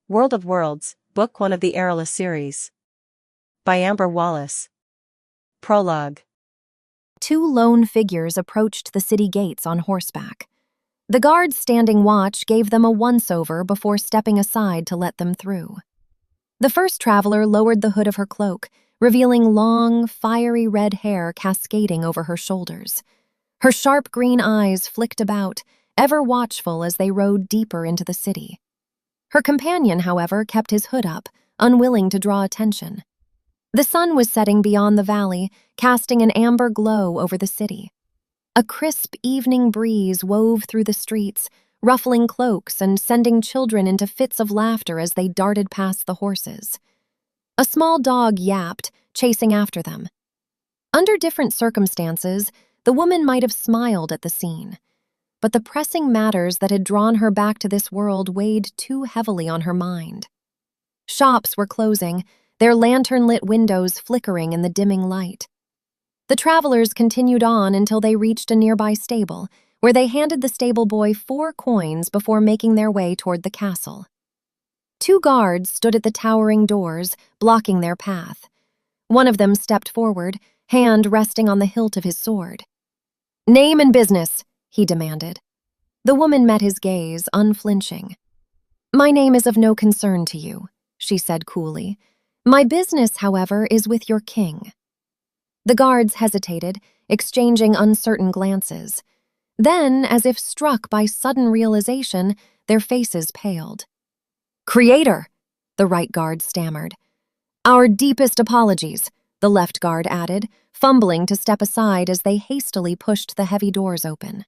World of Worlds, Book 1 of the Arula series. By Amber Wallace. Prologue. Two lone figures approached the city gates on horseback. The guards standing watch gave them a once-over before stepping aside to let them through. The first traveler lowered the hood of her cloak, revealing long, fiery red hair cascading over her shoulders. Her sharp green eyes flicked about, ever watchful as they rode deeper into the city. Her companion, however, kept his hood up, unwilling to draw attention. The sun was setting beyond the valley, casting an amber glow over the city. A crisp evening breeze wove through the streets, ruffling cloaks and sending children into fits of laughter as they darted past the horses. A small dog yapped, chasing after them. Under different circumstances, the woman might have smiled at the scene, but the pressing matters that had drawn her back to this world weighed too heavily on her mind. Shops were closing, their lantern-lit windows flickering in the dimming light. The travelers continued on until they reached a nearby stable, where they handed the stable boy 4 coins before making their way toward the castle. 2 guards stood at the towering doors, blocking their path. One of them stepped forward, hand resting on the hilt of his sword. "Name and business," he demanded. The woman met his gaze, unflinching. "My name is of no concern to you," she said coolly. "My business, however, is with your king." The guards hesitated, exchanging uncertain glances. Then, as if struck by sudden realization, their faces paled. "Creator," the right guard stammered. "Our deepest apologies," the left guard added, fumbling to step aside as they hastily pushed the heavy doors open.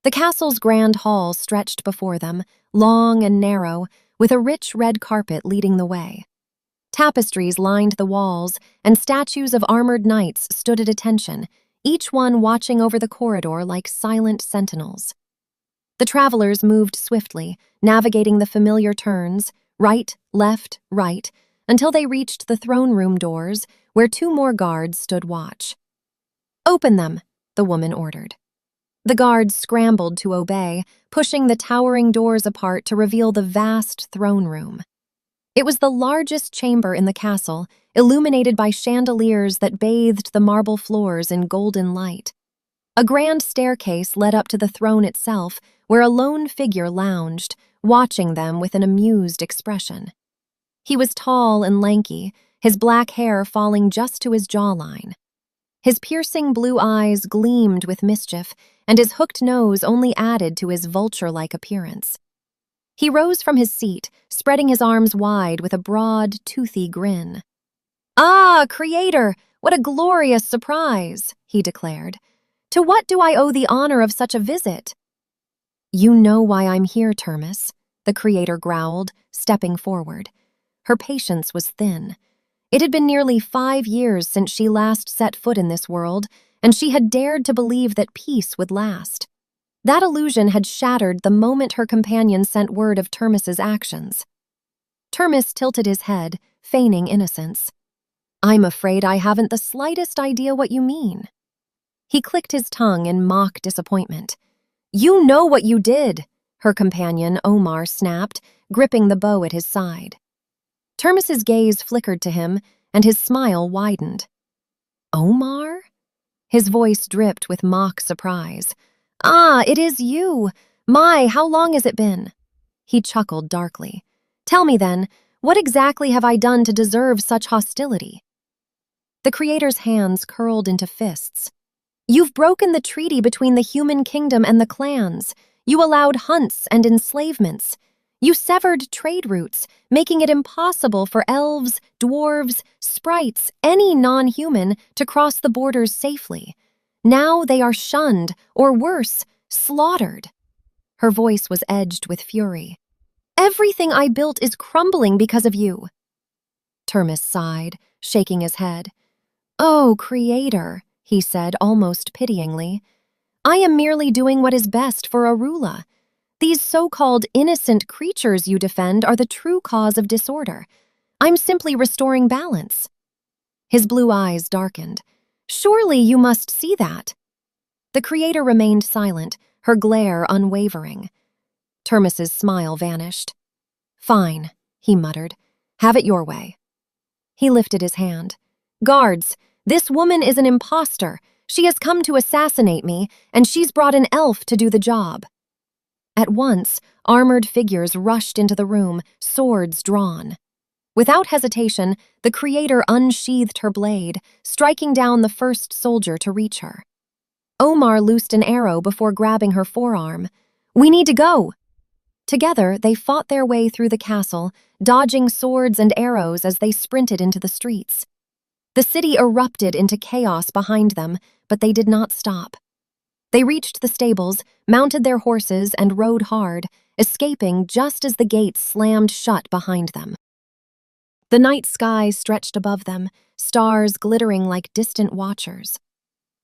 The castle's grand hall stretched before them, long and narrow, with a rich red carpet leading the way. Tapestries lined the walls, and statues of armored knights stood at attention, each one watching over the corridor like silent sentinels. The travelers moved swiftly, navigating the familiar turns, right, left, right, until they reached the throne room doors, where 2 more guards stood watch. "Open them," the woman ordered. The guards scrambled to obey, pushing the towering doors apart to reveal the vast throne room. It was the largest chamber in the castle, illuminated by chandeliers that bathed the marble floors in golden light. A grand staircase led up to the throne itself, where a lone figure lounged, watching them with an amused expression. He was tall and lanky, his black hair falling just to his jawline. His piercing blue eyes gleamed with mischief, and his hooked nose only added to his vulture-like appearance. He rose from his seat, spreading his arms wide with a broad, toothy grin. "Ah, Creator, what a glorious surprise," he declared. "To what do I owe the honor of such a visit?" "You know why I'm here, Termis," the Creator growled, stepping forward. Her patience was thin. It had been nearly 5 years since she last set foot in this world, and she had dared to believe that peace would last. That illusion had shattered the moment her companion sent word of Termis's actions. Termis tilted his head, feigning innocence. "I'm afraid I haven't the slightest idea what you mean." He clicked his tongue in mock disappointment. "You know what you did," her companion, Omar, snapped, gripping the bow at his side. Termis's gaze flickered to him, and his smile widened. "Omar?" His voice dripped with mock surprise. "Ah, it is you! My, how long has it been?" He chuckled darkly. "Tell me then, what exactly have I done to deserve such hostility?" The Creator's hands curled into fists. "You've broken the treaty between the human kingdom and the clans. You allowed hunts and enslavements. You severed trade routes, making it impossible for elves, dwarves, sprites, any non-human to cross the borders safely. Now they are shunned, or worse, slaughtered." Her voice was edged with fury. "Everything I built is crumbling because of you." Termis sighed, shaking his head. "Oh, Creator," he said almost pityingly. "I am merely doing what is best for Arula. These so-called innocent creatures you defend are the true cause of disorder. I'm simply restoring balance." His blue eyes darkened. "Surely you must see that." The Creator remained silent, her glare unwavering. Termis's smile vanished. "Fine," he muttered. "Have it your way." He lifted his hand. "Guards, this woman is an imposter. She has come to assassinate me, and she's brought an elf to do the job." At once, armored figures rushed into the room, swords drawn. Without hesitation, the creator unsheathed her blade, striking down the first soldier to reach her. Omar loosed an arrow before grabbing her forearm. "We need to go!" Together, they fought their way through the castle, dodging swords and arrows as they sprinted into the streets. The city erupted into chaos behind them, but they did not stop. They reached the stables, mounted their horses, and rode hard, escaping just as the gates slammed shut behind them. The night sky stretched above them, stars glittering like distant watchers.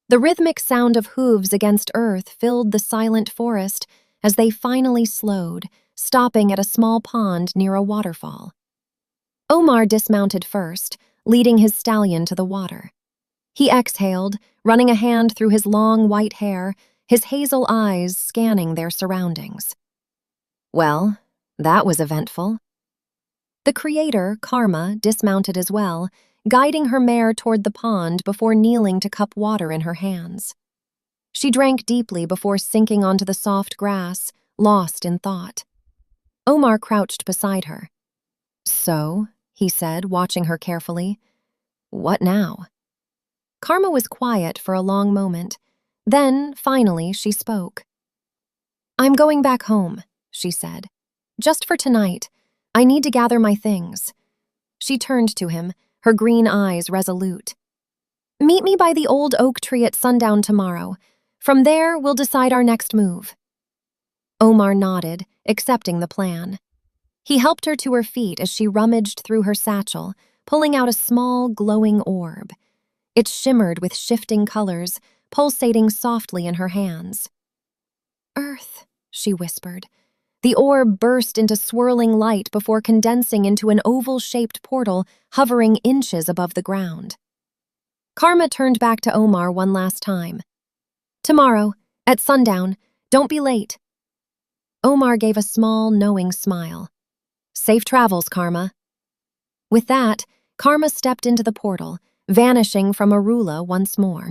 The rhythmic sound of hooves against earth filled the silent forest as they finally slowed, stopping at a small pond near a waterfall. Omar dismounted first, leading his stallion to the water. He exhaled, running a hand through his long white hair, his hazel eyes scanning their surroundings. Well, that was eventful. The creator, Karma, dismounted as well, guiding her mare toward the pond before kneeling to cup water in her hands. She drank deeply before sinking onto the soft grass, lost in thought. Omar crouched beside her. "So," he said, watching her carefully, "what now?" Karma was quiet for a long moment. Then, finally, she spoke. "I'm going back home," she said. "Just for tonight. I need to gather my things." She turned to him, her green eyes resolute. "Meet me by the old oak tree at sundown tomorrow. From there, we'll decide our next move." Omar nodded, accepting the plan. He helped her to her feet as she rummaged through her satchel, pulling out a small, glowing orb. It shimmered with shifting colors, pulsating softly in her hands. "Earth," she whispered. The orb burst into swirling light before condensing into an oval-shaped portal hovering inches above the ground. Karma turned back to Omar one last time. "Tomorrow, at sundown, don't be late." Omar gave a small, knowing smile. "Safe travels, Karma." With that, Karma stepped into the portal, vanishing from Arula once more.